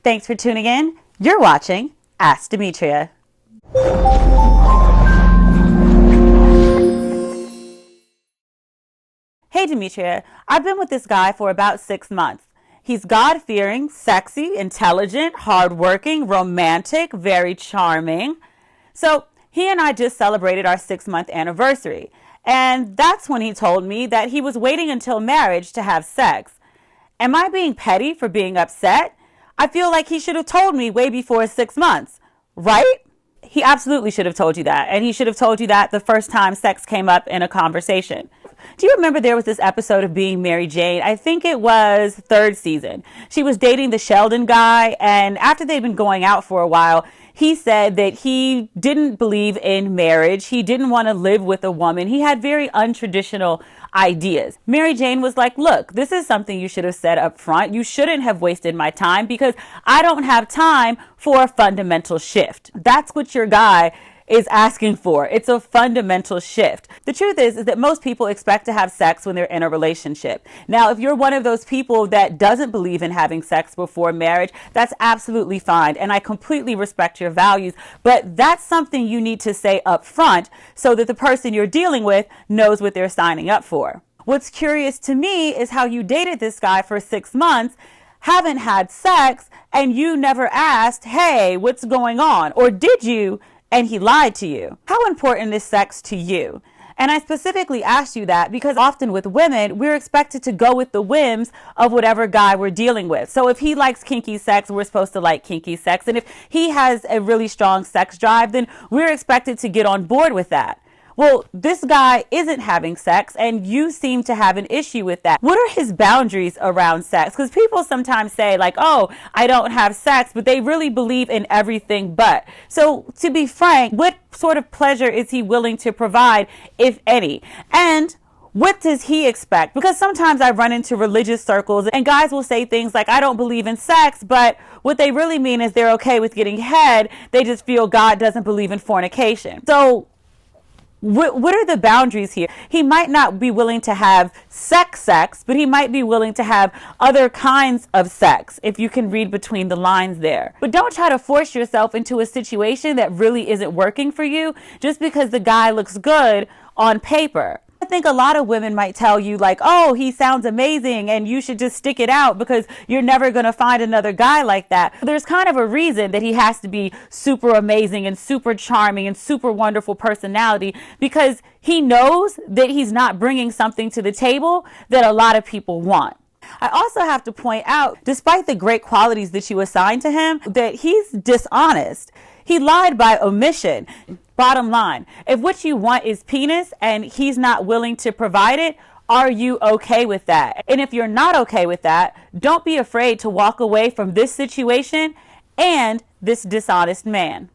Thanks for tuning in. You're watching Ask Demetria. Hey Demetria, I've been with this guy for about 6 months. He's God-fearing, sexy, intelligent, hardworking, romantic, very charming. So he and I just celebrated our 6-month anniversary. And that's when he told me that he was waiting until marriage to have sex. Am I being petty for being upset? I feel like he should have told me way before 6 months, right? He absolutely should have told you that. And he should have told you that the first time sex came up in a conversation. Do you remember there was this episode of Being Mary Jane? I think it was 3rd season. She was dating the Sheldon guy, and after they'd been going out for a while, he said that he didn't believe in marriage. He didn't want to live with a woman. He had very untraditional ideas. Mary Jane was like, look, this is something you should have said up front. You shouldn't have wasted my time because I don't have time for a fundamental shift. That's what your guy is asking for. It's a fundamental shift. The truth is that most people expect to have sex when they're in a relationship. Now, if you're one of those people that doesn't believe in having sex before marriage, that's absolutely fine. And I completely respect your values, but that's something you need to say up front so that the person you're dealing with knows what they're signing up for. What's curious to me is how you dated this guy for 6 months, haven't had sex, and you never asked, hey, what's going on? Or did you? And he lied to you. How important is sex to you? And I specifically asked you that because often with women, we're expected to go with the whims of whatever guy we're dealing with. So if he likes kinky sex, we're supposed to like kinky sex. And if he has a really strong sex drive, then we're expected to get on board with that. Well, this guy isn't having sex, and you seem to have an issue with that. What are his boundaries around sex? Because people sometimes say like, oh, I don't have sex, but they really believe in everything but. So to be frank, what sort of pleasure is he willing to provide, if any? And what does he expect? Because sometimes I run into religious circles and guys will say things like, I don't believe in sex, but what they really mean is they're okay with getting head. They just feel God doesn't believe in fornication. So what are the boundaries here? He might not be willing to have sex, but he might be willing to have other kinds of sex, if you can read between the lines there. But don't try to force yourself into a situation that really isn't working for you just because the guy looks good on paper. I think a lot of women might tell you like, oh, he sounds amazing and you should just stick it out because you're never going to find another guy like that. There's kind of a reason that he has to be super amazing and super charming and super wonderful personality, because he knows that he's not bringing something to the table that a lot of people want. I also have to point out, despite the great qualities that you assign to him, that he's dishonest. He lied by omission. Bottom line, if what you want is penis and he's not willing to provide it, are you okay with that? And if you're not okay with that, don't be afraid to walk away from this situation and this dishonest man.